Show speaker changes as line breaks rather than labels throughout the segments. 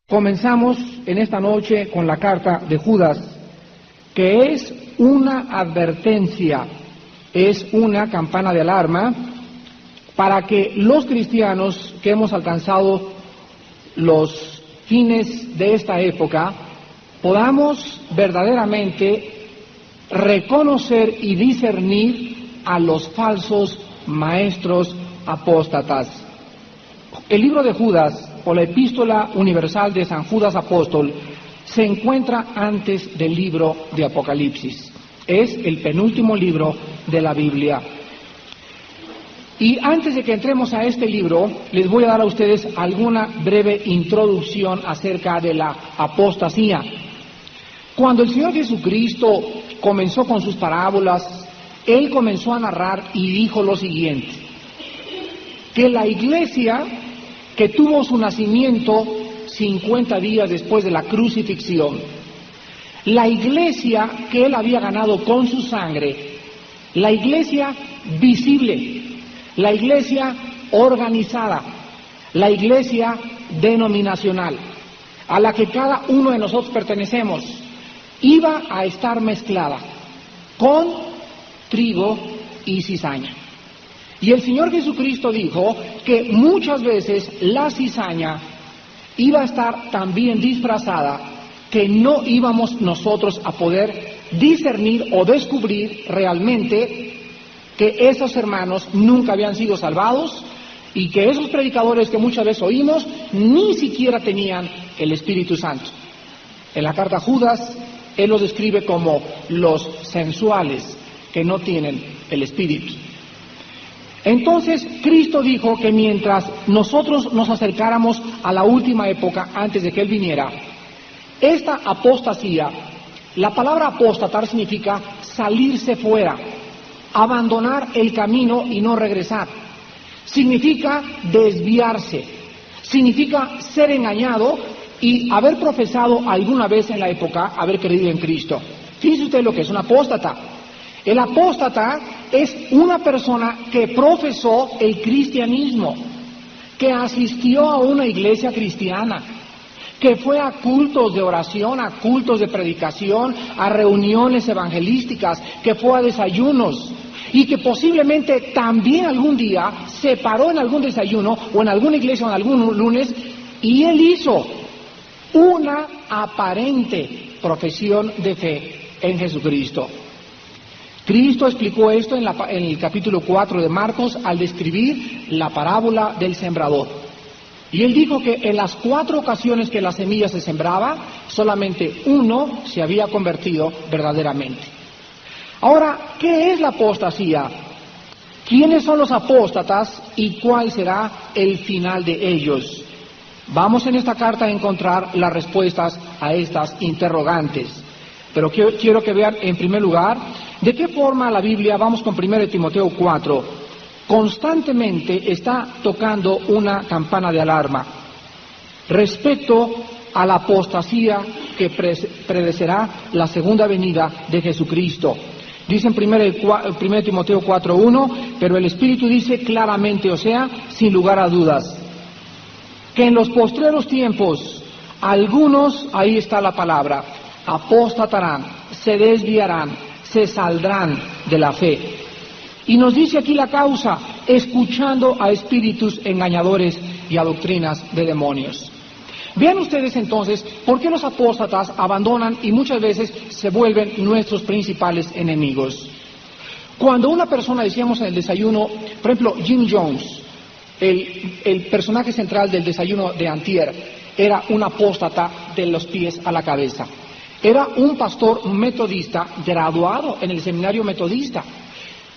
Comenzamos en esta noche con la carta de Judas, que es una advertencia, es una campana de alarma para que los cristianos que hemos alcanzado los fines de esta época podamos verdaderamente reconocer y discernir a los falsos maestros apóstatas. El libro de Judas, o la epístola universal de San Judas Apóstol, se encuentra antes del libro de Apocalipsis. Es el penúltimo libro de la Biblia. Y antes de que entremos a este libro, les voy a dar a ustedes alguna breve introducción acerca de la apostasía. Cuando el Señor Jesucristo comenzó con sus parábolas, Él comenzó a narrar y dijo lo siguiente: que la iglesia que tuvo su nacimiento 50 días después de la crucifixión, la iglesia que Él había ganado con su sangre, la iglesia visible, la iglesia organizada, la iglesia denominacional, a la que cada uno de nosotros pertenecemos, iba a estar mezclada con trigo y cizaña. Y el Señor Jesucristo dijo que muchas veces la cizaña iba a estar tan bien disfrazada que no íbamos nosotros a poder discernir o descubrir realmente que esos hermanos nunca habían sido salvados y que esos predicadores que muchas veces oímos ni siquiera tenían el Espíritu Santo. En la carta a Judas, Él los describe como los sensuales que no tienen el Espíritu. Entonces, Cristo dijo que mientras nosotros nos acercáramos a la última época antes de que Él viniera, esta apostasía, la palabra apóstatar significa salirse fuera, abandonar el camino y no regresar. Significa desviarse, significa ser engañado y haber profesado alguna vez en la época haber creído en Cristo. Fíjese usted lo que es un apóstata. El apóstata es una persona que profesó el cristianismo, que asistió a una iglesia cristiana, que fue a cultos de oración, a cultos de predicación, a reuniones evangelísticas, que fue a desayunos y que posiblemente también algún día se paró en algún desayuno o en alguna iglesia o en algún lunes y él hizo una aparente profesión de fe en Jesucristo. Cristo explicó esto en el capítulo 4 de Marcos al describir la parábola del sembrador. Y él dijo que en las 4 ocasiones que la semilla se sembraba, solamente uno se había convertido verdaderamente. Ahora, ¿qué es la apostasía? ¿Quiénes son los apóstatas y cuál será el final de ellos? Vamos en esta carta a encontrar las respuestas a estas interrogantes. Pero quiero que vean en primer lugar de qué forma la Biblia, vamos con 1 Timoteo 4, constantemente está tocando una campana de alarma respecto a la apostasía que precederá la segunda venida de Jesucristo. Dice en 1 Timoteo 4:1, pero el Espíritu dice claramente, o sea, sin lugar a dudas, que en los postreros tiempos algunos, ahí está la palabra, apostatarán, se desviarán, se saldrán de la fe. Y nos dice aquí la causa, escuchando a espíritus engañadores y a doctrinas de demonios. Vean ustedes entonces por qué los apóstatas abandonan y muchas veces se vuelven nuestros principales enemigos. Cuando una persona, decíamos en el desayuno, por ejemplo, Jim Jones, el personaje central del desayuno de antier, era un apóstata de los pies a la cabeza. Era un pastor metodista graduado en el seminario metodista.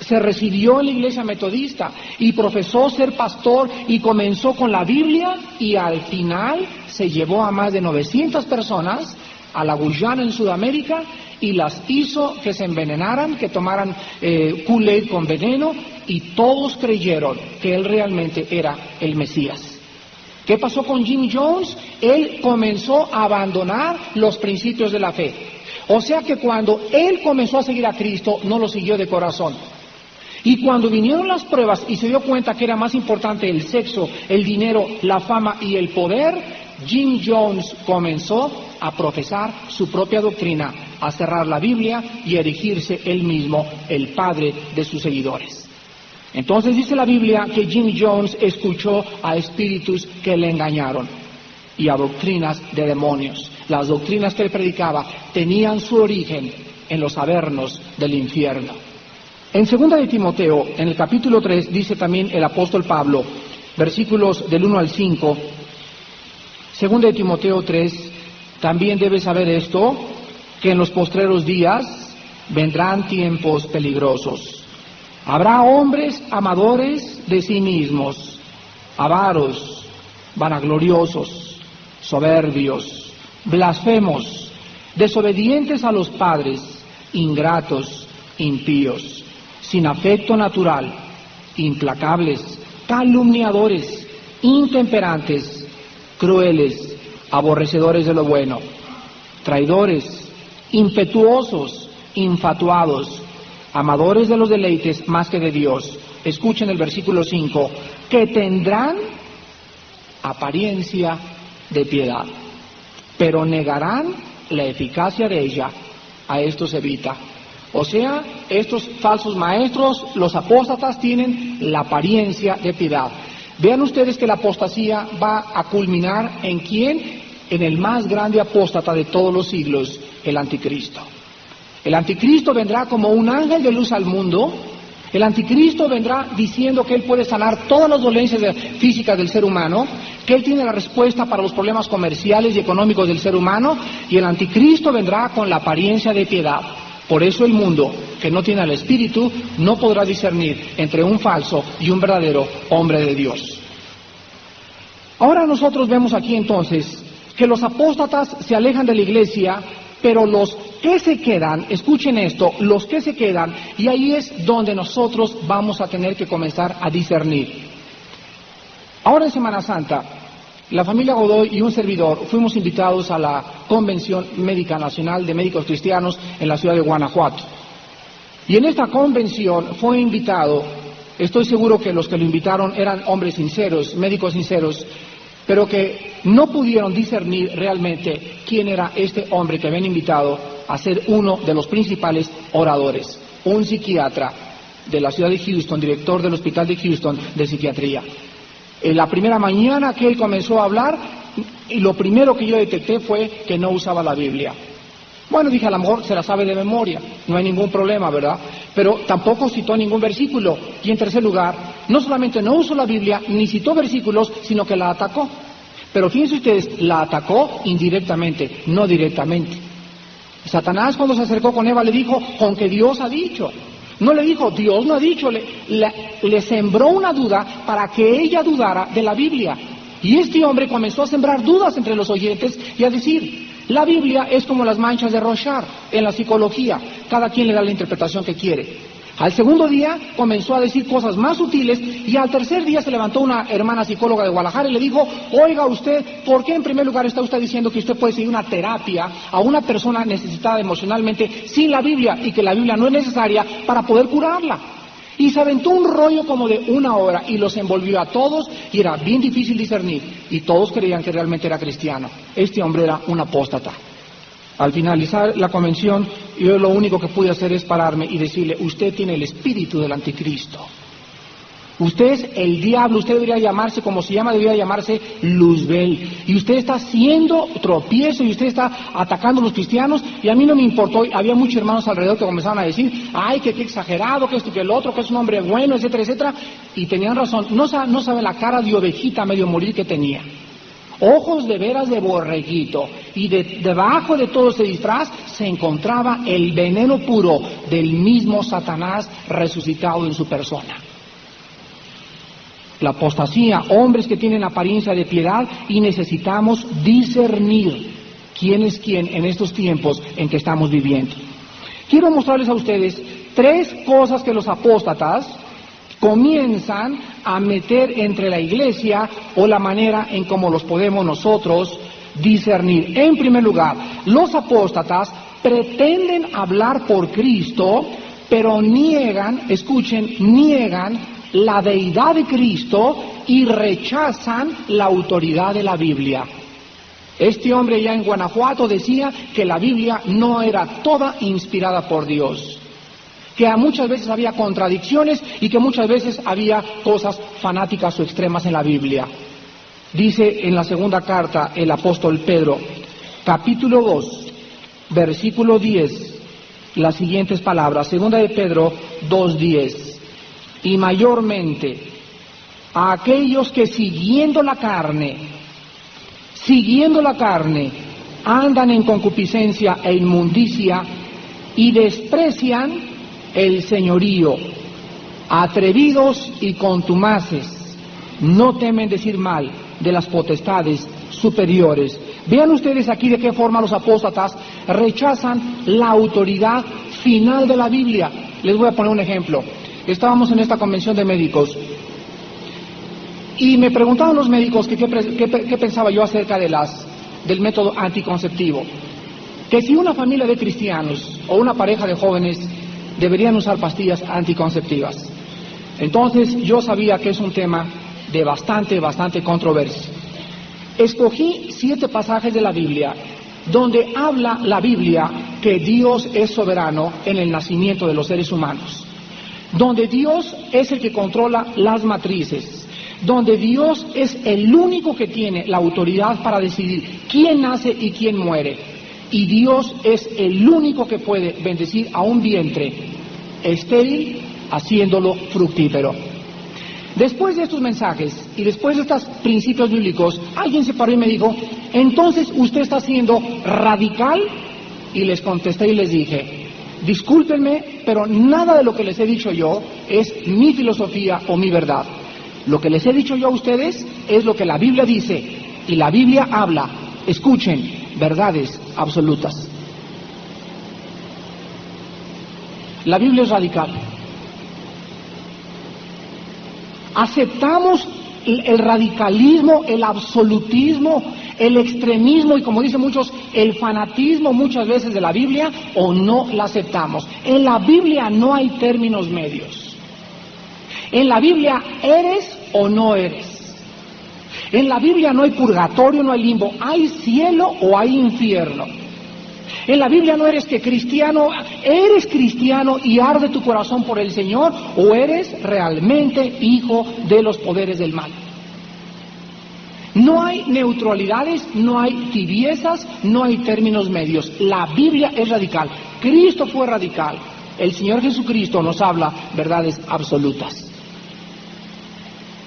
Se recibió en la iglesia metodista y profesó ser pastor y comenzó con la Biblia y al final se llevó a más de 900 personas a la Guyana en Sudamérica y las hizo que se envenenaran, que tomaran Kool-Aid con veneno y todos creyeron que él realmente era el Mesías. ¿Qué pasó con Jim Jones? Él comenzó a abandonar los principios de la fe. O sea que cuando él comenzó a seguir a Cristo, no lo siguió de corazón. Y cuando vinieron las pruebas y se dio cuenta que era más importante el sexo, el dinero, la fama y el poder, Jim Jones comenzó a profesar su propia doctrina, a cerrar la Biblia y a erigirse él mismo el padre de sus seguidores. Entonces dice la Biblia que Jim Jones escuchó a espíritus que le engañaron y a doctrinas de demonios. Las doctrinas que él predicaba tenían su origen en los avernos del infierno. En 2 de Timoteo, en el capítulo 3, dice también el apóstol Pablo, versículos del 1 al 5, 2 de Timoteo 3, también debes saber esto, que en los postreros días vendrán tiempos peligrosos. Habrá hombres amadores de sí mismos, avaros, vanagloriosos, soberbios, blasfemos, desobedientes a los padres, ingratos, impíos, sin afecto natural, implacables, calumniadores, intemperantes, crueles, aborrecedores de lo bueno, traidores, impetuosos, infatuados, amadores de los deleites más que de Dios. Escuchen el versículo 5, que tendrán apariencia de piedad, pero negarán la eficacia de ella. A estos evita. O sea, estos falsos maestros, los apóstatas, tienen la apariencia de piedad. Vean ustedes que la apostasía va a culminar ¿en quién? En el más grande apóstata de todos los siglos, el anticristo. El anticristo vendrá como un ángel de luz al mundo. El anticristo vendrá diciendo que él puede sanar todas las dolencias físicas del ser humano, que él tiene la respuesta para los problemas comerciales y económicos del ser humano, y el anticristo vendrá con la apariencia de piedad. Por eso el mundo, que no tiene el Espíritu, no podrá discernir entre un falso y un verdadero hombre de Dios. Ahora nosotros vemos aquí entonces que los apóstatas se alejan de la iglesia, pero los que se quedan, escuchen esto, los que se quedan, y ahí es donde nosotros vamos a tener que comenzar a discernir. Ahora en Semana Santa, la familia Godoy y un servidor fuimos invitados a la Convención Médica Nacional de Médicos Cristianos en la ciudad de Guanajuato. Y en esta convención fue invitado, estoy seguro que los que lo invitaron eran hombres sinceros, médicos sinceros, pero que no pudieron discernir realmente quién era este hombre que habían invitado a ser uno de los principales oradores, un psiquiatra de la ciudad de Houston, director del hospital de Houston de psiquiatría. En la primera mañana que él comenzó a hablar, y lo primero que yo detecté fue que no usaba la Biblia. Bueno, dije, a lo mejor se la sabe de memoria, no hay ningún problema, ¿verdad? Pero tampoco citó ningún versículo. Y en tercer lugar, no solamente no usó la Biblia, ni citó versículos, sino que la atacó. Pero fíjense ustedes, la atacó indirectamente, no directamente. Satanás cuando se acercó con Eva le dijo, con que Dios ha dicho. No le dijo, Dios no ha dicho, le sembró una duda para que ella dudara de la Biblia. Y este hombre comenzó a sembrar dudas entre los oyentes y a decir, la Biblia es como las manchas de Rorschach en la psicología, cada quien le da la interpretación que quiere. Al segundo día comenzó a decir cosas más sutiles y al tercer día se levantó una hermana psicóloga de Guadalajara y le dijo, oiga usted, ¿por qué en primer lugar está usted diciendo que usted puede seguir una terapia a una persona necesitada emocionalmente sin la Biblia y que la Biblia no es necesaria para poder curarla? Y se aventó un rollo como de 1 hora y los envolvió a todos y era bien difícil discernir y todos creían que realmente era cristiano. Este hombre era un apóstata. Al finalizar la convención, yo lo único que pude hacer es pararme y decirle, usted tiene el espíritu del anticristo. Usted es el diablo, usted debería llamarse, como se llama, debería llamarse Luzbel. Y usted está haciendo tropiezo y usted está atacando a los cristianos y a mí no me importó. Había muchos hermanos alrededor que comenzaban a decir, ay, que qué exagerado, que esto y que el otro, que es un hombre bueno, etcétera, etcétera. Y tenían razón, no sabe la cara de ovejita medio morir que tenía. Ojos de veras de borreguito, y debajo de todo ese disfraz se encontraba el veneno puro del mismo Satanás resucitado en su persona. La apostasía, hombres que tienen apariencia de piedad y necesitamos discernir quién es quién en estos tiempos en que estamos viviendo. Quiero mostrarles a ustedes 3 cosas que los apóstatas comienzan a meter entre la iglesia o la manera en cómo los podemos nosotros discernir. En primer lugar, los apóstatas pretenden hablar por Cristo, pero niegan, escuchen, niegan la deidad de Cristo y rechazan la autoridad de la Biblia. Este hombre ya en Guanajuato decía que la Biblia no era toda inspirada por Dios, que muchas veces había contradicciones y que muchas veces había cosas fanáticas o extremas en la Biblia. Dice en la segunda carta el apóstol Pedro, capítulo 2, versículo 10, las siguientes palabras, segunda de Pedro 2:10, y mayormente a aquellos que siguiendo la carne, andan en concupiscencia e inmundicia y desprecian el señorío, atrevidos y contumaces, no temen decir mal de las potestades superiores. Vean ustedes aquí de qué forma los apóstatas rechazan la autoridad final de la Biblia. Les voy a poner un ejemplo. Estábamos en esta convención de médicos y me preguntaban los médicos que qué pensaba yo acerca del método anticonceptivo. Que si una familia de cristianos o una pareja de jóvenes deberían usar pastillas anticonceptivas. Entonces yo sabía que es un tema de bastante controversia. Escogí 7 pasajes de la Biblia donde habla la Biblia que Dios es soberano en el nacimiento de los seres humanos, donde Dios es el que controla las matrices, donde Dios es el único que tiene la autoridad para decidir quién nace y quién muere, y Dios es el único que puede bendecir a un vientre estéril haciéndolo fructífero. Después de estos mensajes y después de estos principios bíblicos, alguien se paró y me dijo, entonces usted está siendo radical, y les contesté y les dije, discúlpenme, pero nada de lo que les he dicho yo es mi filosofía o mi verdad. Lo que les he dicho yo a ustedes es lo que la Biblia dice, y la Biblia habla, escuchen, verdades absolutas. La Biblia es radical. Aceptamos el radicalismo, el absolutismo, el extremismo y, como dicen muchos, el fanatismo muchas veces de la Biblia, o no la aceptamos. En la Biblia no hay términos medios. En la Biblia eres o no eres. En la Biblia no hay purgatorio, no hay limbo, hay cielo o hay infierno. En la Biblia no eres cristiano y arde tu corazón por el Señor, o eres realmente hijo de los poderes del mal. No hay neutralidades, no hay tibiezas, no hay términos medios. La Biblia es radical. Cristo fue radical. El Señor Jesucristo nos habla verdades absolutas.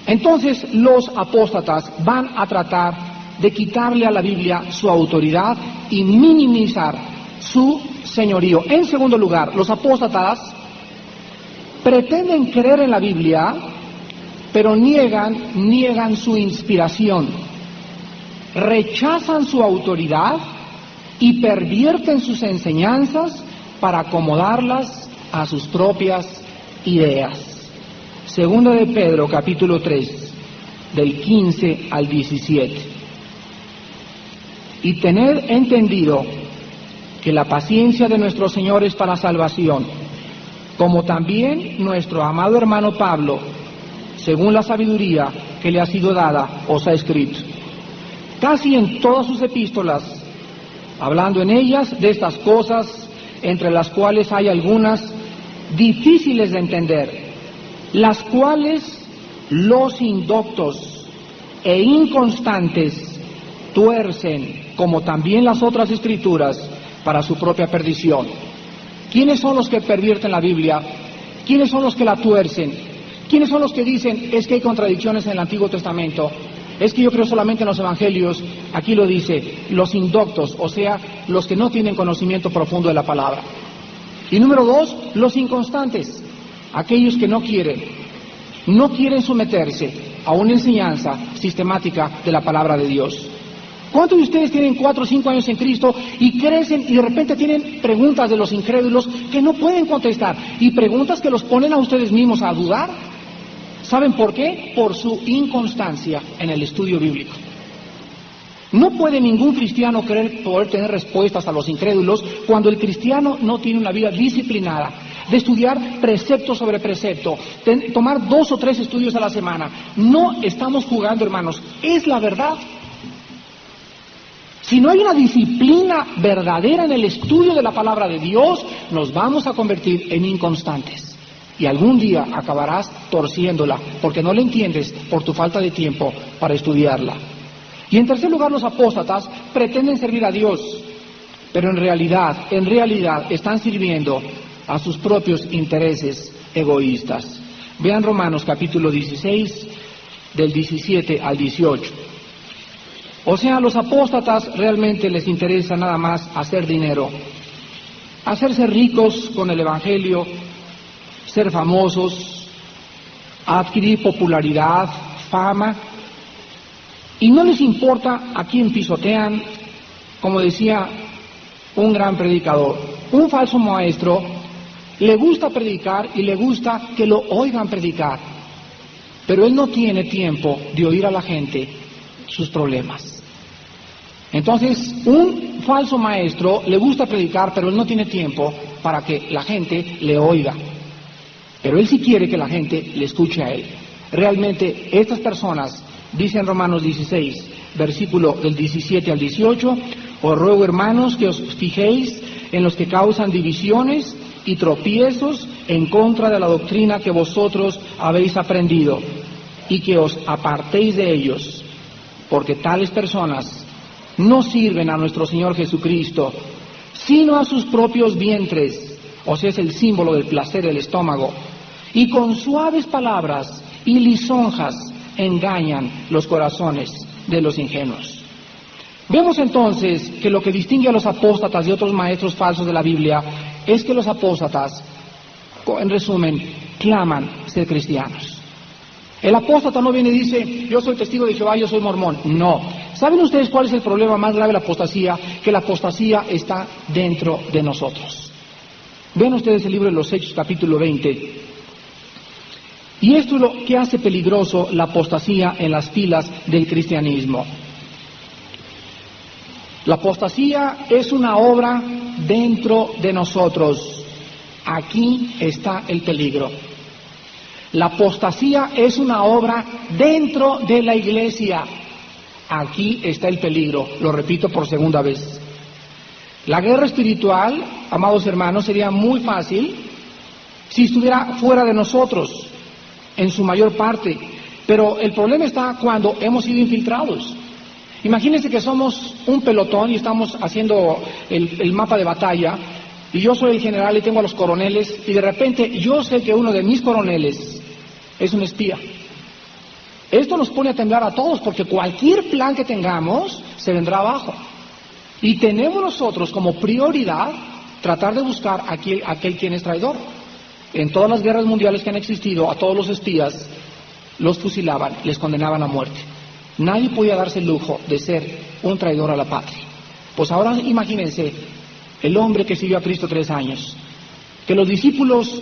Entonces los apóstatas van a tratar de quitarle a la Biblia su autoridad y minimizar su señorío. En segundo lugar, los apóstatas pretenden creer en la Biblia, pero niegan su inspiración, rechazan su autoridad y pervierten sus enseñanzas para acomodarlas a sus propias ideas. Segundo de Pedro, capítulo 3, del 15 al 17. Y tened entendido que la paciencia de nuestro Señor es para salvación, como también nuestro amado hermano Pablo, según la sabiduría que le ha sido dada, os ha escrito. Casi en todas sus epístolas, hablando en ellas de estas cosas, entre las cuales hay algunas difíciles de entender, las cuales los indoctos e inconstantes tuercen, como también las otras escrituras, para su propia perdición. ¿Quiénes son los que pervierten la Biblia? ¿Quiénes son los que la tuercen? ¿Quiénes son los que dicen, es que hay contradicciones en el Antiguo Testamento? Es que yo creo solamente en los evangelios. Aquí lo dice, los indoctos, o sea, los que no tienen conocimiento profundo de la palabra. Y número 2, los inconstantes, aquellos que no quieren someterse a una enseñanza sistemática de la palabra de Dios. ¿Cuántos de ustedes tienen 4 o 5 años en Cristo y crecen y de repente tienen preguntas de los incrédulos que no pueden contestar, y preguntas que los ponen a ustedes mismos a dudar? ¿Saben por qué? Por su inconstancia en el estudio bíblico. No puede ningún cristiano creer poder tener respuestas a los incrédulos cuando el cristiano no tiene una vida disciplinada, de estudiar precepto sobre precepto, tomar 2 o 3 estudios a la semana. No estamos jugando, hermanos, es la verdad. Si no hay una disciplina verdadera en el estudio de la palabra de Dios, nos vamos a convertir en inconstantes. Y algún día acabarás torciéndola, porque no la entiendes por tu falta de tiempo para estudiarla. Y en tercer lugar, los apóstatas pretenden servir a Dios, pero en realidad están sirviendo a sus propios intereses egoístas. Vean Romanos capítulo 16, del 17 al 18. O sea, a los apóstatas realmente les interesa nada más hacer dinero, hacerse ricos con el Evangelio, ser famosos, adquirir popularidad, fama, y no les importa a quién pisotean. Como decía un gran predicador, un falso maestro le gusta predicar y le gusta que lo oigan predicar, pero él no tiene tiempo de oír a la gente sus problemas. Entonces, un falso maestro le gusta predicar, pero él no tiene tiempo para que la gente le oiga. Pero él sí quiere que la gente le escuche a él. Realmente, estas personas, dice en Romanos 16, versículo del 17 al 18, os ruego, hermanos, que os fijéis en los que causan divisiones y tropiezos en contra de la doctrina que vosotros habéis aprendido, y que os apartéis de ellos, porque tales personas no sirven a nuestro Señor Jesucristo, sino a sus propios vientres, o sea, es el símbolo del placer del estómago, y con suaves palabras y lisonjas engañan los corazones de los ingenuos. Vemos entonces que lo que distingue a los apóstatas de otros maestros falsos de la Biblia es que los apóstatas, en resumen, claman ser cristianos. El apóstata no viene y dice, yo soy testigo de Jehová, yo soy mormón. No. ¿Saben ustedes cuál es el problema más grave de la apostasía? Que la apostasía está dentro de nosotros. Vean ustedes el libro de los Hechos, capítulo 20. Y esto es lo que hace peligroso la apostasía en las filas del cristianismo. La apostasía es una obra dentro de nosotros. Aquí está el peligro. La apostasía es una obra dentro de la iglesia. Aquí está el peligro, lo repito por segunda vez. La guerra espiritual, amados hermanos, sería muy fácil si estuviera fuera de nosotros, en su mayor parte. Pero el problema está cuando hemos sido infiltrados. Imagínense que somos un pelotón y estamos haciendo el mapa de batalla, y yo soy el general y tengo a los coroneles, y de repente yo sé que uno de mis coroneles es un espía. Esto nos pone a temblar a todos, porque cualquier plan que tengamos se vendrá abajo. Y tenemos nosotros como prioridad tratar de buscar a aquel quien es traidor. En todas las guerras mundiales que han existido, a todos los espías los fusilaban, les condenaban a muerte. Nadie podía darse el lujo de ser un traidor a la patria. Pues ahora imagínense el hombre que siguió a Cristo 3 años, que los discípulos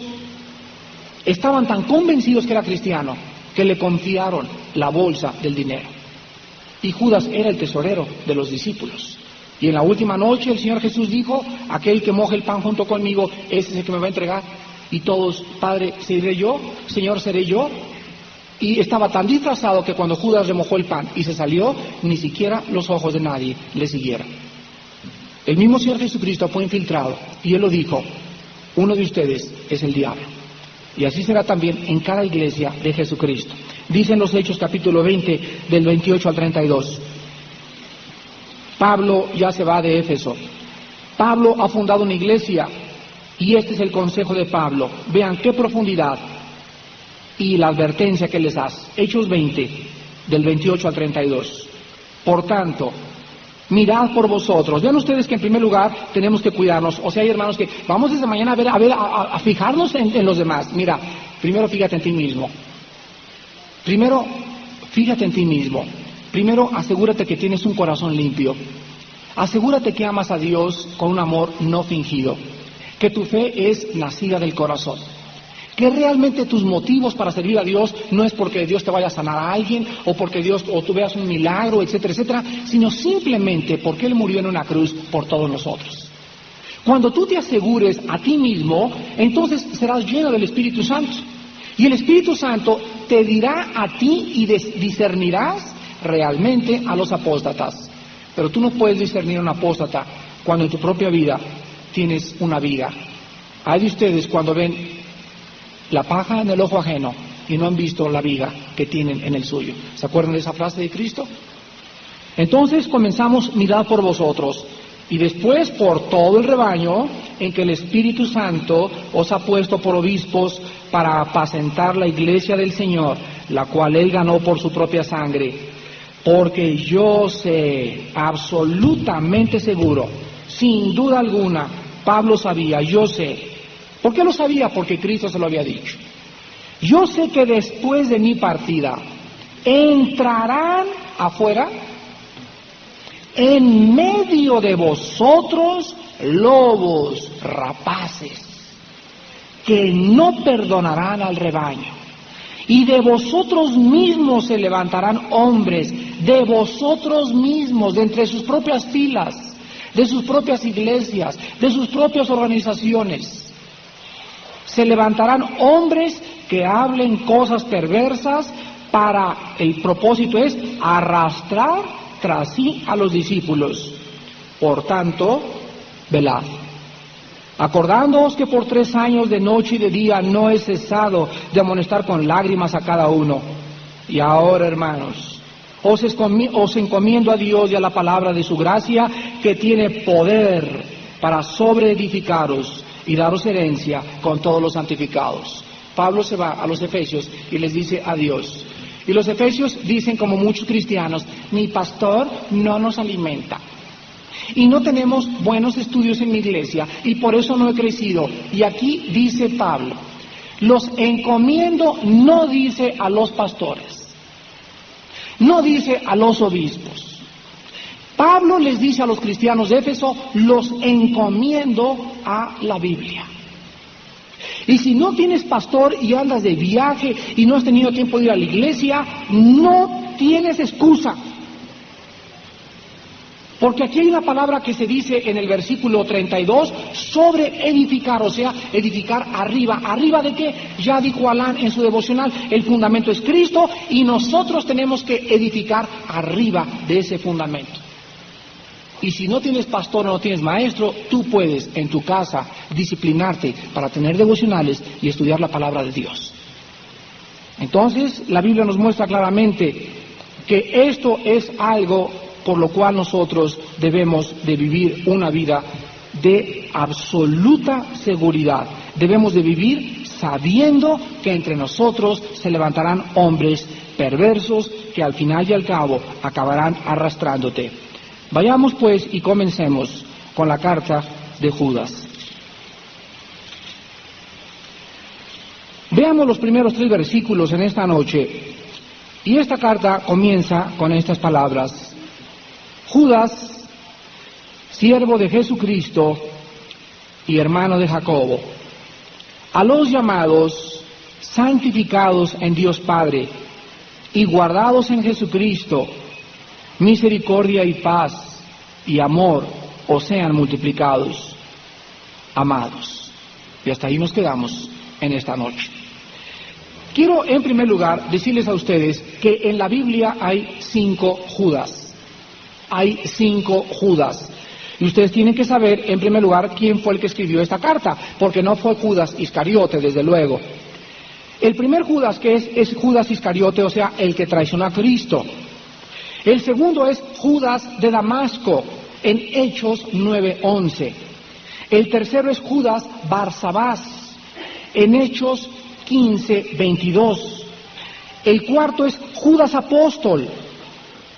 estaban tan convencidos que era cristiano, que le confiaron la bolsa del dinero. Y Judas era el tesorero de los discípulos. Y en la última noche el Señor Jesús dijo, aquel que moje el pan junto conmigo, ese es el que me va a entregar. Y todos, Padre, ¿seré yo? Señor, ¿seré yo? Y estaba tan disfrazado que cuando Judas remojó el pan y se salió, ni siquiera los ojos de nadie le siguieron. El mismo Señor Jesucristo fue infiltrado, y Él lo dijo, uno de ustedes es el diablo. Y así será también en cada iglesia de Jesucristo. Dicen los Hechos capítulo 20, del 28 al 32. Pablo ya se va de Éfeso. Pablo ha fundado una iglesia, y este es el consejo de Pablo. Vean qué profundidad y la advertencia que les hace. Hechos 20, del 28 al 32. Por tanto, mirad por vosotros. Vean ustedes que en primer lugar tenemos que cuidarnos. O sea, hay hermanos que vamos desde mañana a fijarnos en los demás. Mira, primero fíjate en ti mismo. Primero, fíjate en ti mismo. Primero, asegúrate que tienes un corazón limpio. Asegúrate que amas a Dios con un amor no fingido. Que tu fe es nacida del corazón. Que realmente tus motivos para servir a Dios no es porque Dios te vaya a sanar a alguien, o porque tú veas un milagro, etcétera, etcétera, sino simplemente porque Él murió en una cruz por todos nosotros. Cuando tú te asegures a ti mismo, entonces serás lleno del Espíritu Santo. Y el Espíritu Santo te dirá a ti y discernirás realmente a los apóstatas. Pero tú no puedes discernir un apóstata cuando en tu propia vida tienes una viga. Hay de ustedes cuando ven la paja en el ojo ajeno y no han visto la viga que tienen en el suyo. ¿Se acuerdan de esa frase de Cristo? Entonces comenzamos: mirad por vosotros, y después por todo el rebaño en que el Espíritu Santo os ha puesto por obispos para apacentar la iglesia del Señor, la cual Él ganó por su propia sangre. Porque yo sé, absolutamente seguro, sin duda alguna, Pablo sabía, yo sé. ¿Por qué lo sabía? Porque Cristo se lo había dicho. Yo sé que después de mi partida entrarán afuera, en medio de vosotros, lobos rapaces, que no perdonarán al rebaño. Y de vosotros mismos se levantarán hombres, de vosotros mismos, de entre sus propias filas, de sus propias iglesias, de sus propias organizaciones. Se levantarán hombres que hablen cosas perversas para, el propósito es arrastrar tras sí a los discípulos. Por tanto, velad, acordándoos que por 3 años de noche y de día no he cesado de amonestar con lágrimas a cada uno. Y ahora, hermanos, os encomiendo a Dios y a la palabra de su gracia, que tiene poder para sobreedificaros y daros herencia con todos los santificados. Pablo se va a los efesios y les dice adiós. Y los efesios dicen, como muchos cristianos: mi pastor no nos alimenta. Y no tenemos buenos estudios en mi iglesia, y por eso no he crecido. Y aquí dice Pablo: los encomiendo, no dice a los pastores, no dice a los obispos. Pablo les dice a los cristianos de Éfeso: los encomiendo a la Biblia. Y si no tienes pastor y andas de viaje y no has tenido tiempo de ir a la iglesia, no tienes excusa. Porque aquí hay una palabra que se dice en el versículo 32, sobre edificar, o sea, edificar arriba. ¿Arriba de qué? Ya dijo Alán en su devocional, el fundamento es Cristo, y nosotros tenemos que edificar arriba de ese fundamento. Y si no tienes pastor o no tienes maestro, tú puedes en tu casa disciplinarte para tener devocionales y estudiar la palabra de Dios. Entonces, la Biblia nos muestra claramente que esto es algo por lo cual nosotros debemos de vivir una vida de absoluta seguridad. Debemos de vivir sabiendo que entre nosotros se levantarán hombres perversos que al final y al cabo acabarán arrastrándote. Vayamos pues y comencemos con la carta de Judas. Veamos los primeros 3 versículos en esta noche. Y esta carta comienza con estas palabras: Judas, siervo de Jesucristo y hermano de Jacobo, a los llamados, santificados en Dios Padre y guardados en Jesucristo, misericordia y paz y amor os sean multiplicados. Amados. Y hasta ahí nos quedamos en esta noche. Quiero en primer lugar decirles a ustedes que en la Biblia hay 5 Judas. Hay 5 Judas. Y ustedes tienen que saber, en primer lugar, quién fue el que escribió esta carta, porque no fue Judas Iscariote, desde luego. El primer Judas que es Judas Iscariote, o sea, el que traicionó a Cristo. El segundo es Judas de Damasco, en Hechos 9:11. El tercero es Judas Barsabás, en Hechos 15:22. El cuarto es Judas Apóstol,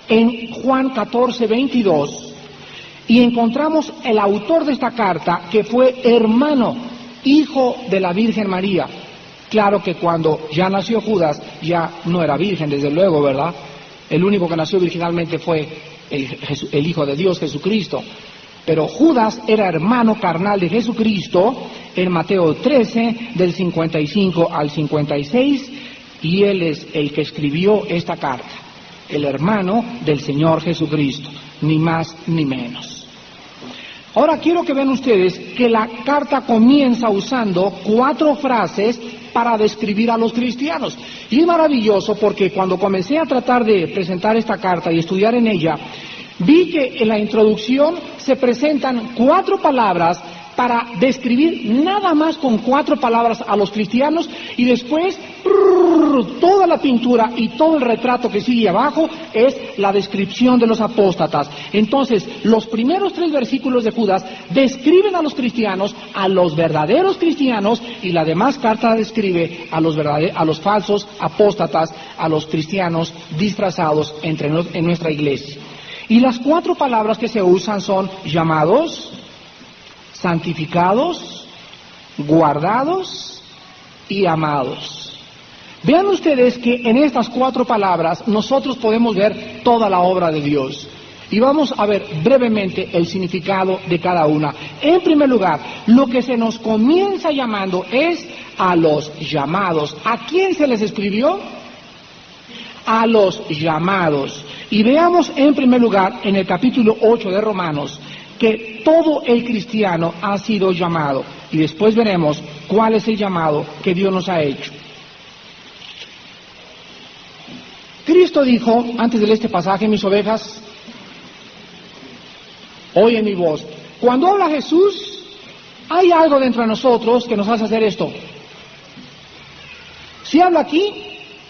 en Juan 14:22, y encontramos el autor de esta carta, que fue hermano, hijo de la Virgen María. Claro que cuando ya nació Judas, ya no era virgen, desde luego, ¿verdad? El único que nació virginalmente fue el Hijo de Dios, Jesucristo. Pero Judas era hermano carnal de Jesucristo, en Mateo 13, del 55 al 56, y él es el que escribió esta carta. El hermano del Señor Jesucristo, ni más ni menos. Ahora quiero que vean ustedes que la carta comienza usando 4 frases para describir a los cristianos. Y es maravilloso porque cuando comencé a tratar de presentar esta carta y estudiar en ella, Vi que en la introducción se presentan 4 palabras para describir nada más con 4 palabras a los cristianos, y después toda la pintura y todo el retrato que sigue abajo es la descripción de los apóstatas. Entonces, los primeros 3 versículos de Judas describen a los cristianos, a los verdaderos cristianos, y la demás carta describe a los falsos apóstatas, a los cristianos disfrazados en nuestra iglesia. Y las 4 palabras que se usan son llamados, santificados, guardados y amados. Vean ustedes que en estas 4 palabras nosotros podemos ver toda la obra de Dios. Y vamos a ver brevemente el significado de cada una. En primer lugar, lo que se nos comienza llamando es a los llamados. ¿A quién se les escribió? A los llamados. Y veamos en primer lugar en el capítulo 8 de Romanos que todo el cristiano ha sido llamado, y después veremos cuál es el llamado que Dios nos ha hecho. Cristo dijo, antes de este pasaje, mis ovejas oyen mi voz. Cuando habla Jesús, hay algo dentro de nosotros que nos hace hacer esto. Si habla aquí,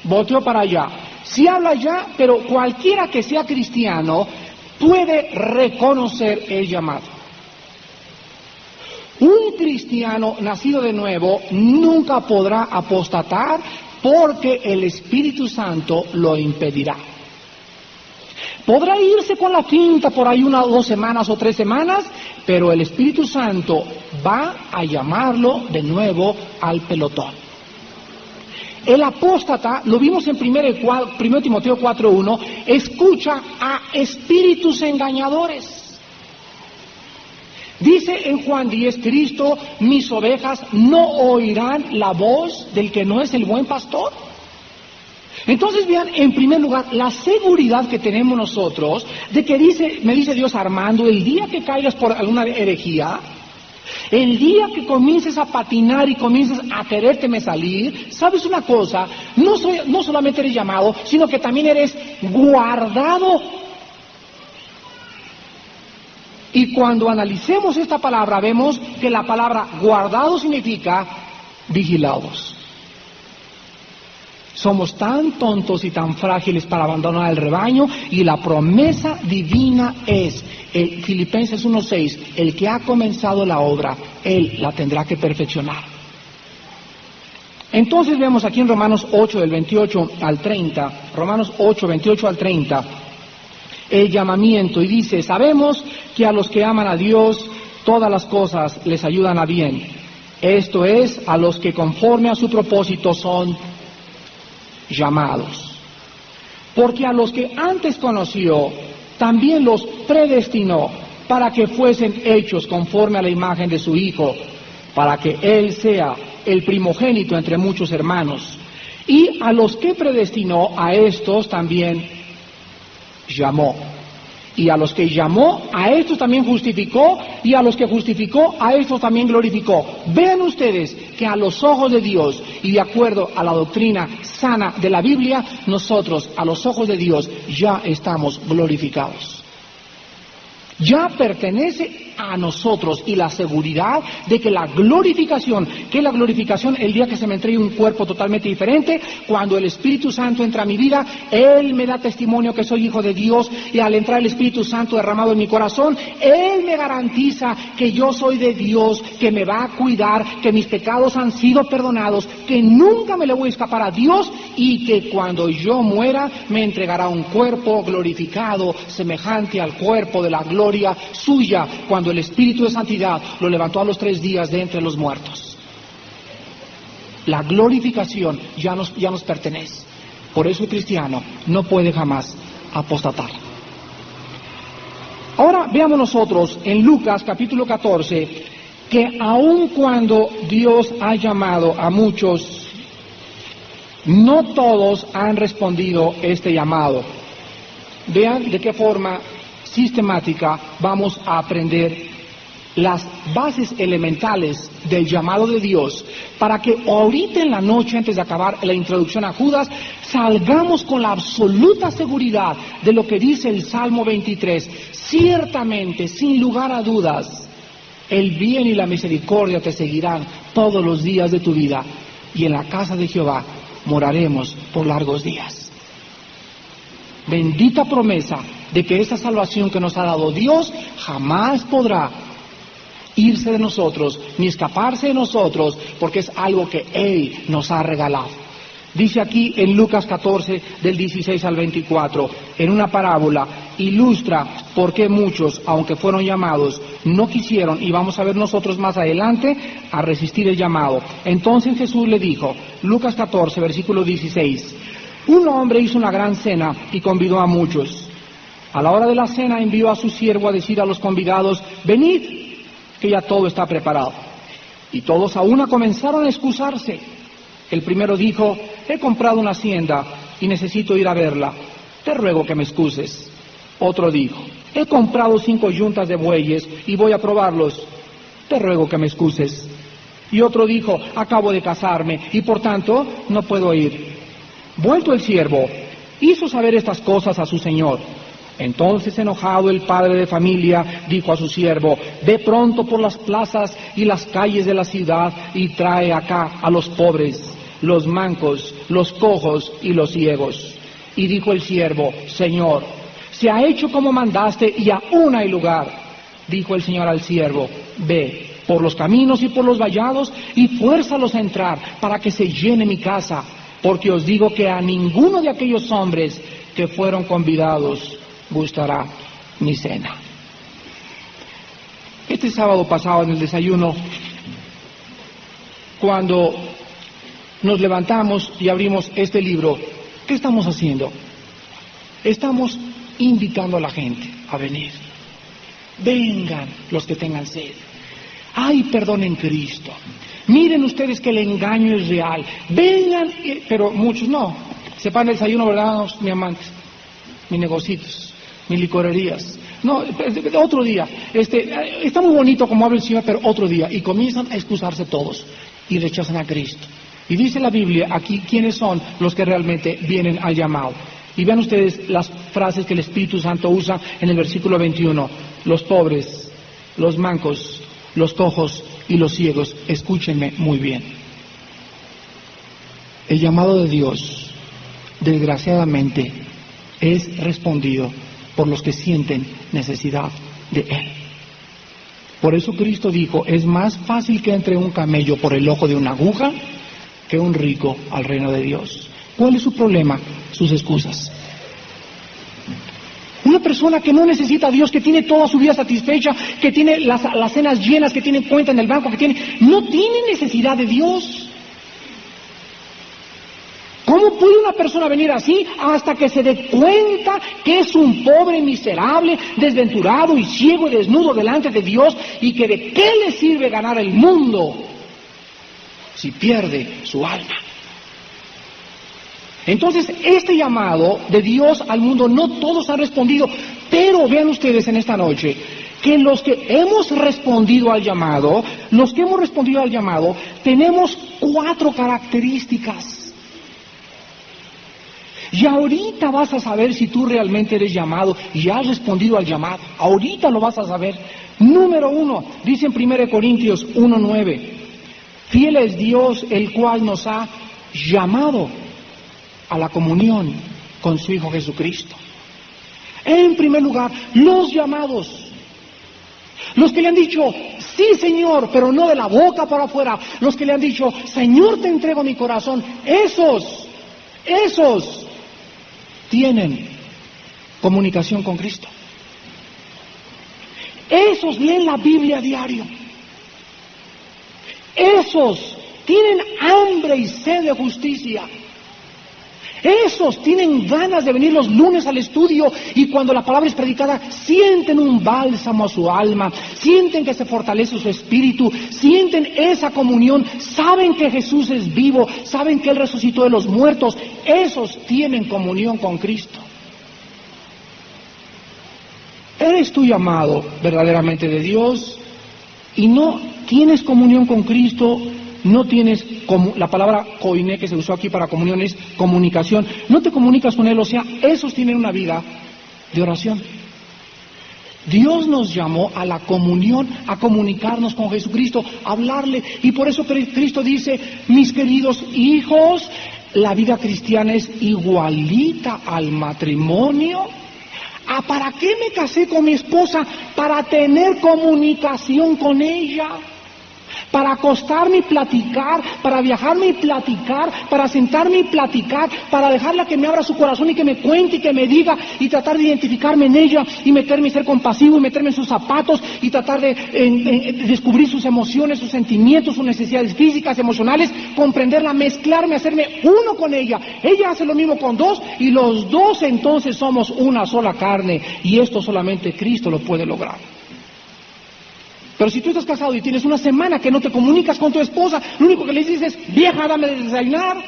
volteo para allá. Si habla allá, pero cualquiera que sea cristiano puede reconocer el llamado. Un cristiano nacido de nuevo nunca podrá apostatar porque el Espíritu Santo lo impedirá. Podrá irse con la finta por ahí 1 o 2 semanas o 3 semanas, pero el Espíritu Santo va a llamarlo de nuevo al pelotón. El apóstata, lo vimos en 1 Timoteo 4:1, escucha a espíritus engañadores. Dice en Juan 10, Cristo, mis ovejas no oirán la voz del que no es el buen pastor. Entonces vean, en primer lugar, la seguridad que tenemos nosotros de que me dice Dios: Armando, el día que caigas por alguna herejía, el día que comiences a patinar y comiences a querérteme salir, ¿sabes una cosa? No solamente eres llamado, sino que también eres guardado. Y cuando analicemos esta palabra, vemos que la palabra guardado significa vigilados. Somos tan tontos y tan frágiles para abandonar el rebaño, y la promesa divina es, Filipenses 1:6, el que ha comenzado la obra, Él la tendrá que perfeccionar. Entonces vemos aquí en Romanos 8, del 28 al 30, Romanos 8, 28 al 30, el llamamiento, y dice: sabemos que a los que aman a Dios, todas las cosas les ayudan a bien. Esto es, a los que conforme a su propósito son llamados. Porque a los que antes conoció, también los predestinó para que fuesen hechos conforme a la imagen de su Hijo, para que Él sea el primogénito entre muchos hermanos. Y a los que predestinó, a estos también llamó. Y a los que llamó, a estos también justificó, y a los que justificó, a estos también glorificó. Vean ustedes que a los ojos de Dios, y de acuerdo a la doctrina sana de la Biblia, nosotros a los ojos de Dios ya estamos glorificados. Ya pertenece a nosotros, y la seguridad de que la glorificación, el día que se me entregue un cuerpo totalmente diferente, cuando el Espíritu Santo entra a mi vida, Él me da testimonio que soy hijo de Dios, y al entrar el Espíritu Santo derramado en mi corazón, Él me garantiza que yo soy de Dios, que me va a cuidar, que mis pecados han sido perdonados, que nunca me le voy a escapar a Dios, y que cuando yo muera me entregará un cuerpo glorificado, semejante al cuerpo de la gloria suya, cuando el Espíritu de Santidad lo levantó a los 3 días de entre los muertos. La glorificación ya nos pertenece. Por eso el cristiano no puede jamás apostatar. Ahora veamos nosotros en Lucas capítulo 14, que aun cuando Dios ha llamado a muchos, no todos han respondido este llamado. Vean de qué forma sistemática vamos a aprender las bases elementales del llamado de Dios para que ahorita en la noche, antes de acabar la introducción a Judas, salgamos con la absoluta seguridad de lo que dice el Salmo 23. Ciertamente, sin lugar a dudas, el bien y la misericordia te seguirán todos los días de tu vida, y en la casa de Jehová moraremos por largos días. Bendita promesa de que esa salvación que nos ha dado Dios jamás podrá irse de nosotros, ni escaparse de nosotros, porque es algo que Él nos ha regalado. Dice aquí en Lucas 14, del 16 al 24, en una parábola, ilustra por qué muchos, aunque fueron llamados, no quisieron, y vamos a ver nosotros más adelante, a resistir el llamado. Entonces Jesús le dijo, Lucas 14, versículo 16, un hombre hizo una gran cena y convidó a muchos. A la hora de la cena envió a su siervo a decir a los convidados, venid, que ya todo está preparado. Y todos a una comenzaron a excusarse. El primero dijo, he comprado una hacienda y necesito ir a verla, te ruego que me excuses. Otro dijo, he comprado 5 yuntas de bueyes y voy a probarlos, te ruego que me excuses. Y otro dijo, acabo de casarme y por tanto no puedo ir. Vuelto el siervo, hizo saber estas cosas a su señor. Entonces, enojado, el padre de familia dijo a su siervo, ve pronto por las plazas y las calles de la ciudad y trae acá a los pobres, los mancos, los cojos y los ciegos. Y dijo el siervo, Señor, se ha hecho como mandaste y aún hay lugar. Dijo el Señor al siervo, ve por los caminos y por los vallados y fuérzalos a entrar para que se llene mi casa, porque os digo que a ninguno de aquellos hombres que fueron convidados gustará mi cena. Este sábado pasado en el desayuno, cuando nos levantamos y abrimos este libro, ¿qué estamos haciendo? Estamos invitando a la gente a venir. Vengan los que tengan sed. Hay perdón en Cristo. Miren ustedes que el engaño es real. Vengan, pero muchos no. Se paran el desayuno, ¿verdad, mis amantes? Mis negocios, mis licorerías. No, otro día. Está muy bonito como habla el Señor, pero otro día. Y comienzan a excusarse todos y rechazan a Cristo. Y dice la Biblia aquí quiénes son los que realmente vienen al llamado. Y vean ustedes las frases que el Espíritu Santo usa en el versículo 21. Los pobres, los mancos, los cojos y los ciegos. Escúchenme muy bien. El llamado de Dios, desgraciadamente, es respondido por los que sienten necesidad de Él. Por eso Cristo dijo, es más fácil que entre un camello por el ojo de una aguja que un rico al reino de Dios. ¿Cuál es su problema? Sus excusas. Una persona que no necesita a Dios, que tiene toda su vida satisfecha, que tiene las cenas llenas, que tiene cuenta en el banco, no tiene necesidad de Dios. ¿Cómo puede una persona venir así hasta que se dé cuenta que es un pobre, miserable, desventurado y ciego y desnudo delante de Dios, y que de qué le sirve ganar el mundo si pierde su alma? Entonces, este llamado de Dios al mundo, no todos han respondido, pero vean ustedes en esta noche que los que hemos respondido al llamado, tenemos 4 características. Y ahorita vas a saber si tú realmente eres llamado y has respondido al llamado. Ahorita lo vas a saber. Número 1, dice en 1 Corintios 1:9, fiel es Dios el cual nos ha llamado a la comunión con su Hijo Jesucristo. En primer lugar, los llamados. Los que le han dicho, sí Señor, pero no de la boca para afuera. Los que le han dicho, Señor, te entrego mi corazón. Esos tienen comunicación con Cristo. Esos leen la Biblia a diario. Esos tienen hambre y sed de justicia. Esos tienen ganas de venir los lunes al estudio y cuando la palabra es predicada sienten un bálsamo a su alma, sienten que se fortalece su espíritu, sienten esa comunión, saben que Jesús es vivo, saben que Él resucitó de los muertos. Esos tienen comunión con Cristo. ¿Eres tú llamado verdaderamente de Dios? y no tienes comunión con Cristo, no tienes, la palabra koiné que se usó aquí para comunión es comunicación, no te comunicas con Él, o sea, esos tienen una vida de oración. Dios nos llamó a la comunión, a comunicarnos con Jesucristo, a hablarle, y por eso Cristo dice, mis queridos hijos, la vida cristiana es igualita al matrimonio. ¿Para qué me casé con mi esposa? Para tener comunicación con ella, para acostarme y platicar, para viajarme y platicar, para sentarme y platicar, para dejarla que me abra su corazón y que me cuente y que me diga, y tratar de identificarme en ella y meterme y ser compasivo y meterme en sus zapatos y tratar de descubrir sus emociones, sus sentimientos, sus necesidades físicas, emocionales, comprenderla, mezclarme, hacerme uno con ella. Ella hace lo mismo con dos y los dos entonces somos una sola carne, y esto solamente Cristo lo puede lograr. Pero si tú estás casado y tienes una semana que no te comunicas con tu esposa, lo único que le dices es, vieja, dame de desayunar,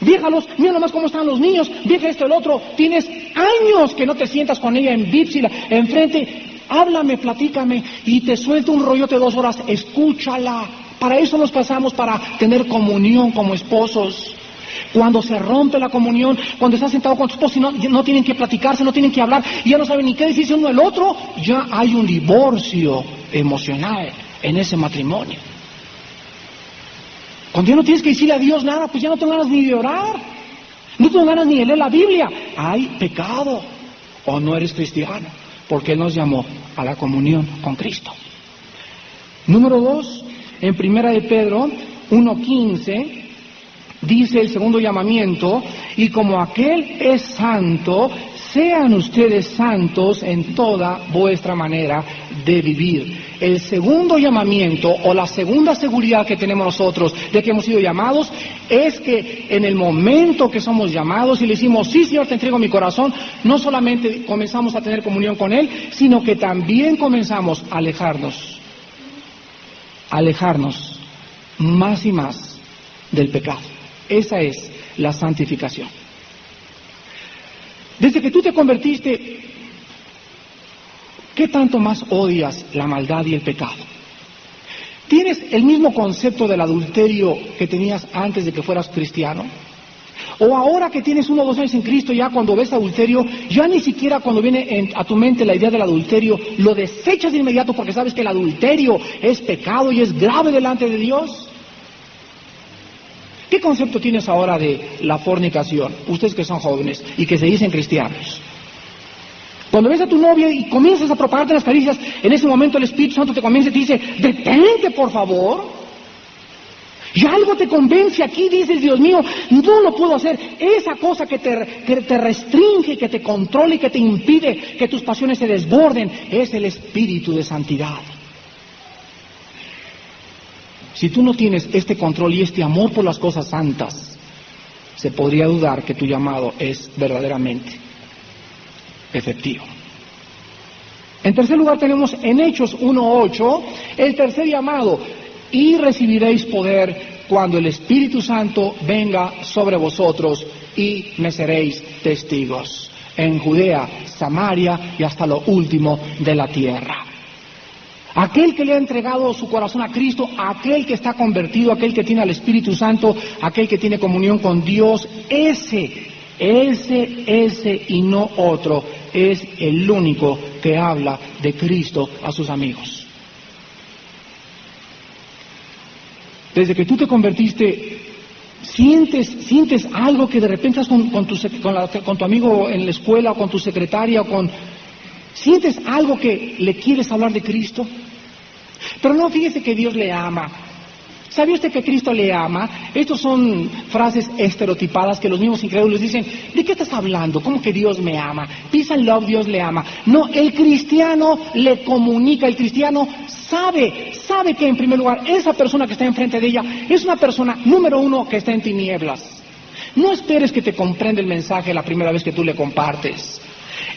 vieja, mira nomás cómo están los niños, vieja esto, el otro, tienes años que no te sientas con ella en Bípsila, enfrente, háblame, platícame, y te suelta un rollote de 2 horas, escúchala. Para eso nos casamos, para tener comunión como esposos. Cuando se rompe la comunión, cuando estás sentado con tu esposo y no tienen que platicarse, no tienen que hablar, y ya no saben ni qué decirse uno al otro, ya hay un divorcio emocional en ese matrimonio. Cuando ya no tienes que decirle a Dios nada, pues ya no tengo ganas ni de orar, no tengo ganas ni de leer la Biblia. Hay pecado, o no eres cristiano, porque Él nos llamó a la comunión con Cristo. Número 2, en Primera de Pedro 1:15, dice el segundo llamamiento, y como aquel es santo, sean ustedes santos en toda vuestra manera de vivir. El segundo llamamiento, o la segunda seguridad que tenemos nosotros de que hemos sido llamados, es que en el momento que somos llamados y le decimos, sí Señor, te entrego mi corazón, no solamente comenzamos a tener comunión con Él, sino que también comenzamos a alejarnos más y más del pecado. Esa es la santificación. Desde que tú te convertiste, ¿qué tanto más odias la maldad y el pecado? ¿Tienes el mismo concepto del adulterio que tenías antes de que fueras cristiano? ¿O ahora que tienes 1 o 2 años en Cristo, ya cuando ves adulterio, ya ni siquiera cuando viene a tu mente la idea del adulterio, lo desechas de inmediato porque sabes que el adulterio es pecado y es grave delante de Dios? ¿Qué concepto tienes ahora de la fornicación? Ustedes que son jóvenes y que se dicen cristianos. Cuando ves a tu novia y comienzas a propagarte las caricias, en ese momento el Espíritu Santo te convence y te dice, detente por favor. Y algo te convence aquí, dices, Dios mío, no lo puedo hacer. Esa cosa que te restringe, que te controla y que te impide que tus pasiones se desborden, es el Espíritu de santidad. Si tú no tienes este control y este amor por las cosas santas, se podría dudar que tu llamado es verdaderamente efectivo. En tercer lugar tenemos en Hechos 1:8, el tercer llamado, y recibiréis poder cuando el Espíritu Santo venga sobre vosotros y me seréis testigos en Judea, Samaria y hasta lo último de la tierra. Aquel que le ha entregado su corazón a Cristo, aquel que está convertido, aquel que tiene al Espíritu Santo, aquel que tiene comunión con Dios, ese y no otro es el único que habla de Cristo a sus amigos. Desde que tú te convertiste, sientes algo que de repente estás con tu amigo en la escuela o con tu secretaria ¿sientes algo que le quieres hablar de Cristo? Pero no, fíjese que Dios le ama. ¿Sabe usted que Cristo le ama? Estas son frases estereotipadas que los mismos incrédulos dicen, ¿de qué estás hablando? ¿Cómo que Dios me ama? Peace and love, Dios le ama. No, el cristiano le comunica, el cristiano sabe que en primer lugar esa persona que está enfrente de ella es una persona, número 1, que está en tinieblas. No esperes que te comprenda el mensaje la primera vez que tú le compartes.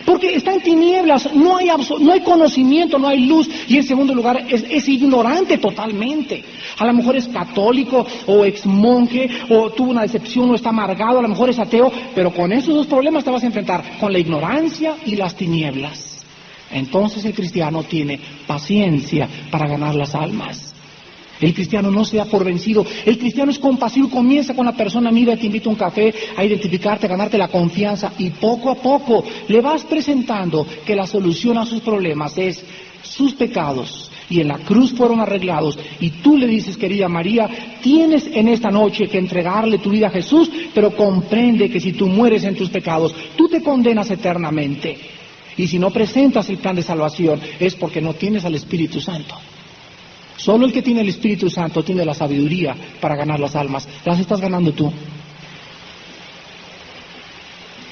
Porque está en tinieblas, no hay conocimiento, no hay luz, y en segundo lugar es ignorante totalmente. A lo mejor es católico o ex monje, o tuvo una decepción o está amargado, a lo mejor es ateo, pero con esos dos problemas te vas a enfrentar, con la ignorancia y las tinieblas. Entonces el cristiano tiene paciencia para ganar las almas. El cristiano no se da por vencido. El cristiano es compasivo, comienza con la persona, mira, te invito a un café, a identificarte, a ganarte la confianza, y poco a poco le vas presentando que la solución a sus problemas es sus pecados, y en la cruz fueron arreglados, y tú le dices, querida María, tienes en esta noche que entregarle tu vida a Jesús, pero comprende que si tú mueres en tus pecados, tú te condenas eternamente, y si no presentas el plan de salvación, es porque no tienes al Espíritu Santo. Solo el que tiene el Espíritu Santo tiene la sabiduría para ganar las almas. Las estás ganando tú.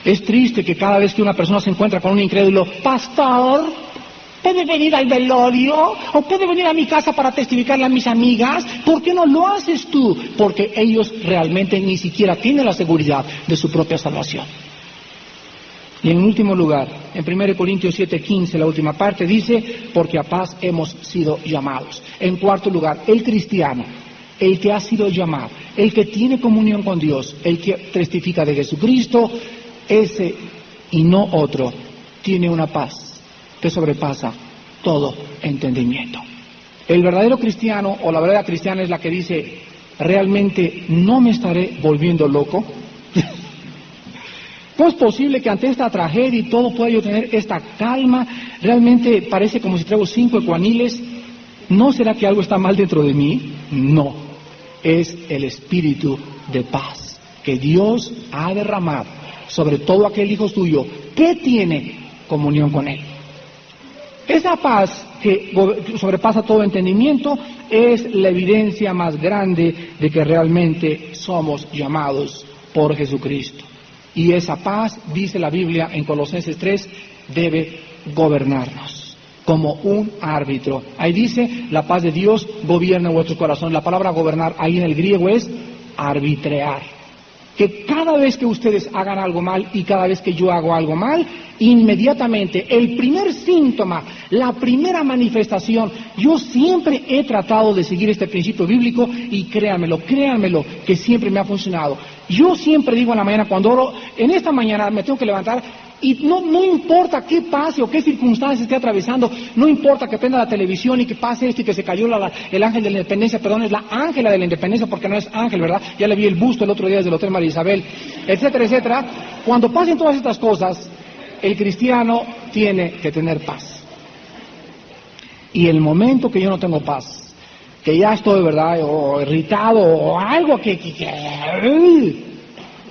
Es triste que cada vez que una persona se encuentra con un incrédulo, pastor, ¿puede venir al velorio? ¿O puede venir a mi casa para testificarle a mis amigas? ¿Por qué no lo haces tú? Porque ellos realmente ni siquiera tienen la seguridad de su propia salvación. Y en último lugar, en 1 Corintios 7:15, la última parte, dice, porque a paz hemos sido llamados. En cuarto lugar, el cristiano, el que ha sido llamado, el que tiene comunión con Dios, el que testifica de Jesucristo, ese y no otro, tiene una paz que sobrepasa todo entendimiento. El verdadero cristiano o la verdadera cristiana es la que dice, realmente no me estaré volviendo loco. ¿Cómo es posible que ante esta tragedia y todo pueda yo tener esta calma? Realmente parece como si traigo 5 ecuaniles. ¿No será que algo está mal dentro de mí? No, es el espíritu de paz que Dios ha derramado sobre todo aquel hijo suyo que tiene comunión con Él. Esa paz que sobrepasa todo entendimiento es la evidencia más grande de que realmente somos llamados por Jesucristo. Y esa paz, dice la Biblia en Colosenses 3, debe gobernarnos como un árbitro. Ahí dice, la paz de Dios gobierna vuestro corazón. La palabra gobernar ahí en el griego es arbitrear. Que cada vez que ustedes hagan algo mal y cada vez que yo hago algo mal, inmediatamente el primer síntoma, la primera manifestación, yo siempre he tratado de seguir este principio bíblico y créanmelo, que siempre me ha funcionado. Yo siempre digo en la mañana cuando oro, en esta mañana me tengo que levantar y no importa qué pase o qué circunstancias esté atravesando, no importa que prenda la televisión y que pase esto y que se cayó el ángel de la independencia, perdón, es la ángela de la independencia porque no es ángel, ¿verdad? Ya le vi el busto el otro día desde el Hotel María Isabel, etcétera, etcétera. Cuando pasen todas estas cosas, el cristiano tiene que tener paz. Y el momento que yo no tengo paz, que ya estoy, ¿verdad?, o irritado, o algo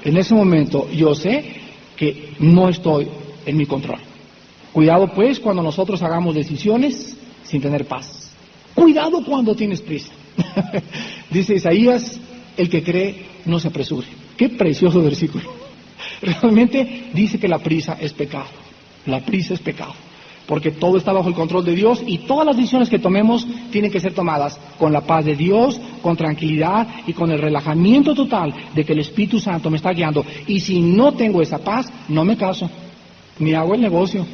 en ese momento yo sé que no estoy en mi control. Cuidado pues cuando nosotros hagamos decisiones sin tener paz. Cuidado cuando tienes prisa. Dice Isaías, el que cree no se apresure. Qué precioso versículo. Realmente dice que la prisa es pecado. La prisa es pecado. Porque todo está bajo el control de Dios y todas las decisiones que tomemos tienen que ser tomadas con la paz de Dios, con tranquilidad y con el relajamiento total de que el Espíritu Santo me está guiando. Y si no tengo esa paz, no me caso, ni hago el negocio,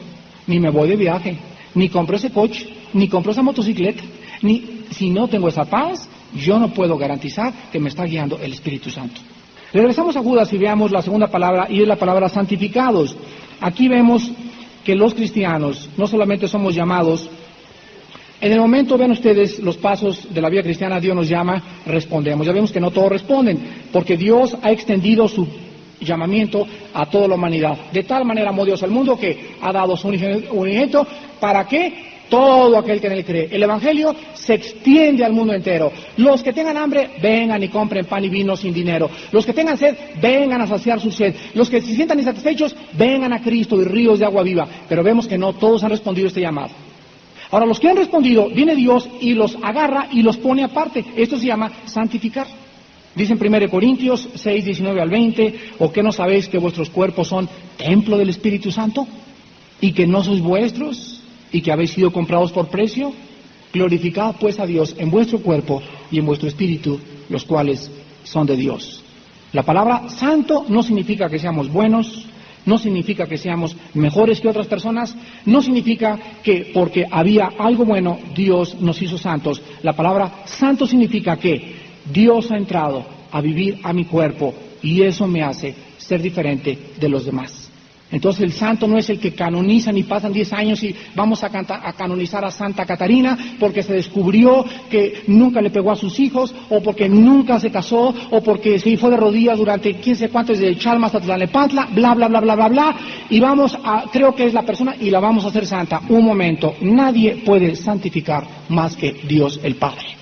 ni me voy de viaje, ni compro ese coche, ni compro esa motocicleta, si no tengo esa paz, yo no puedo garantizar que me está guiando el Espíritu Santo. Regresamos a Judas y veamos la segunda palabra, y es la palabra santificados. Aquí vemos que los cristianos no solamente somos llamados, en el momento, vean ustedes los pasos de la vida cristiana, Dios nos llama, respondemos. Ya vemos que no todos responden, porque Dios ha extendido su llamamiento a toda la humanidad. De tal manera amó Dios al mundo que ha dado su unigénito para que todo aquel que en él cree. El Evangelio se extiende al mundo entero. Los que tengan hambre, vengan y compren pan y vino sin dinero. Los que tengan sed, vengan a saciar su sed. Los que se sientan insatisfechos, vengan a Cristo y ríos de agua viva. Pero vemos que no todos han respondido a este llamado. Ahora, los que han respondido, viene Dios y los agarra y los pone aparte. Esto se llama santificar. Dice en 1 Corintios 6, 19 al 20, ¿o qué no sabéis que vuestros cuerpos son templo del Espíritu Santo? ¿Y que no sois vuestros? ¿Y que habéis sido comprados por precio? Glorificad pues a Dios en vuestro cuerpo y en vuestro espíritu, los cuales son de Dios. La palabra santo no significa que seamos buenos, no significa que seamos mejores que otras personas, no significa que porque había algo bueno Dios nos hizo santos. La palabra santo significa que Dios ha entrado a vivir a mi cuerpo y eso me hace ser diferente de los demás. Entonces el santo no es el que canonizan y pasan 10 años y vamos a canonizar a Santa Catarina porque se descubrió que nunca le pegó a sus hijos, o porque nunca se casó, o porque se fue de rodillas durante 15 cuantos de Chalmas a Tlalnepantla, bla, bla, bla, bla, bla, bla, y creo que es la persona y la vamos a hacer santa. Un momento, nadie puede santificar más que Dios el Padre.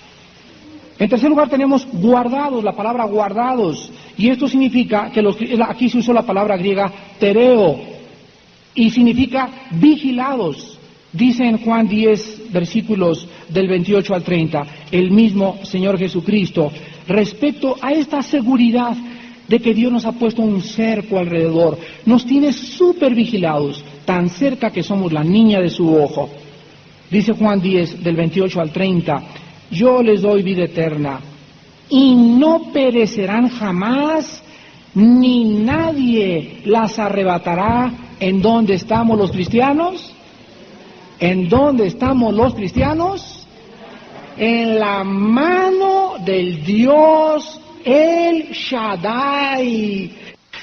En tercer lugar tenemos guardados, la palabra guardados, y esto significa que aquí se usó la palabra griega tereo, y significa vigilados. Dice en Juan 10, versículos del 28 al 30, el mismo Señor Jesucristo, respecto a esta seguridad de que Dios nos ha puesto un cerco alrededor, nos tiene súper vigilados, tan cerca que somos la niña de su ojo. Dice Juan 10, del 28 al 30, yo les doy vida eterna, y no perecerán jamás, ni nadie las arrebatará. ¿En dónde estamos los cristianos? ¿En dónde estamos los cristianos? En la mano del Dios El Shaddai.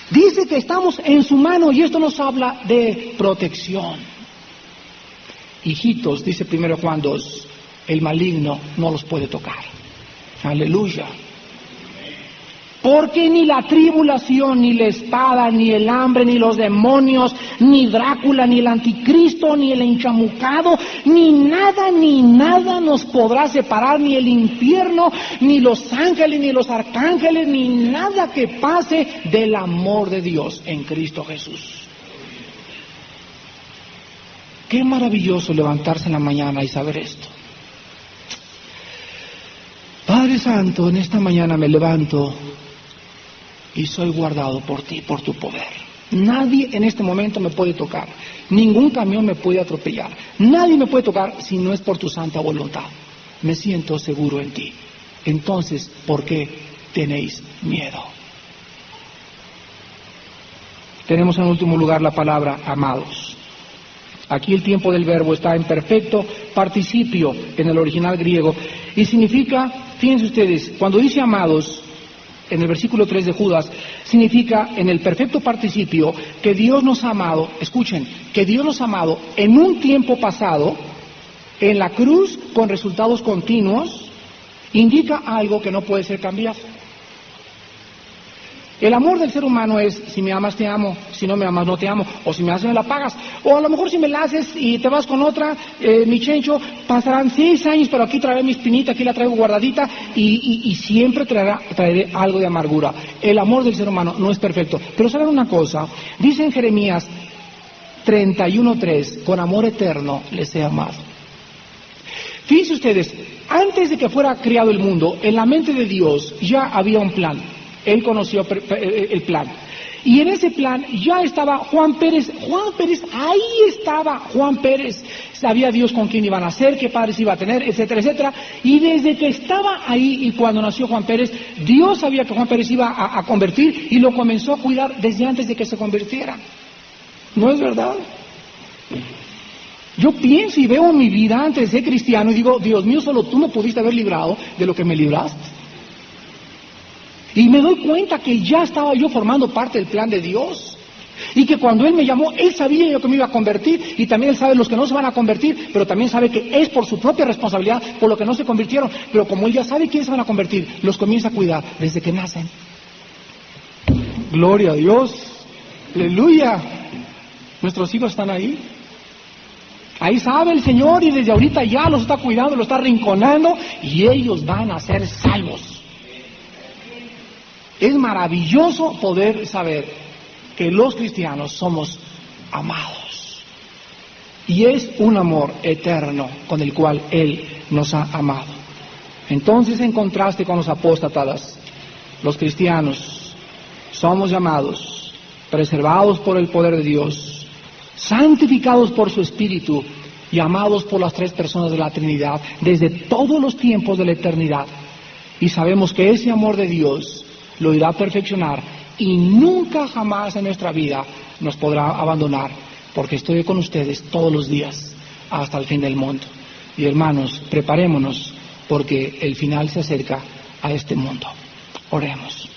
Dice que estamos en su mano, y esto nos habla de protección. Hijitos, dice 1 Juan 2, el maligno no los puede tocar. Aleluya. Porque ni la tribulación, ni la espada, ni el hambre, ni los demonios, ni Drácula, ni el anticristo, ni el enchamucado, ni nada nos podrá separar, ni el infierno, ni los ángeles, ni los arcángeles, ni nada que pase del amor de Dios en Cristo Jesús. Qué maravilloso levantarse en la mañana y saber esto. Padre Santo, en esta mañana me levanto y soy guardado por ti, por tu poder. Nadie en este momento me puede tocar, ningún camión me puede atropellar, nadie me puede tocar si no es por tu santa voluntad. Me siento seguro en ti. Entonces, ¿por qué tenéis miedo? Tenemos en último lugar la palabra amados. Aquí el tiempo del verbo está en perfecto participio en el original griego y significa, fíjense ustedes, cuando dice amados en el versículo 3 de Judas, significa en el perfecto participio que Dios nos ha amado, escuchen, que Dios nos ha amado en un tiempo pasado, en la cruz con resultados continuos, indica algo que no puede ser cambiado. El amor del ser humano es, si me amas te amo, si no me amas no te amo, o si me haces me la pagas, o a lo mejor si me la haces y te vas con otra, mi chencho, pasarán 6 años, pero aquí traeré mi espinita, aquí la traigo guardadita, y siempre traeré algo de amargura. El amor del ser humano no es perfecto, pero saben una cosa, dice en Jeremías 31:3, con amor eterno les he amado. Fíjense ustedes, antes de que fuera creado el mundo, en la mente de Dios ya había un plan. Él conoció el plan. Y en ese plan ya estaba Juan Pérez, ahí estaba Juan Pérez. Sabía Dios con quién iban a nacer, qué padres iba a tener, etcétera, etcétera. Y desde que estaba ahí y cuando nació Juan Pérez, Dios sabía que Juan Pérez iba a convertir y lo comenzó a cuidar desde antes de que se convirtiera. ¿No es verdad? Yo pienso y veo mi vida antes de ser cristiano y digo, Dios mío, solo tú me pudiste haber librado de lo que me libraste. Y me doy cuenta que ya estaba yo formando parte del plan de Dios. Y que cuando Él me llamó, Él sabía yo que me iba a convertir. Y también Él sabe los que no se van a convertir. Pero también sabe que es por su propia responsabilidad por lo que no se convirtieron. Pero como Él ya sabe quiénes se van a convertir, los comienza a cuidar desde que nacen. Gloria a Dios. Aleluya. Nuestros hijos están ahí. Ahí sabe el Señor y desde ahorita ya los está cuidando, los está arrinconando. Y ellos van a ser salvos. Es maravilloso poder saber que los cristianos somos amados. Y es un amor eterno con el cual Él nos ha amado. Entonces, en contraste con los apóstatas, los cristianos somos llamados, preservados por el poder de Dios, santificados por su Espíritu y amados por las 3 personas de la Trinidad desde todos los tiempos de la eternidad. Y sabemos que ese amor de Dios lo irá a perfeccionar y nunca jamás en nuestra vida nos podrá abandonar, porque estoy con ustedes todos los días hasta el fin del mundo. Y hermanos, preparémonos porque el final se acerca a este mundo. Oremos.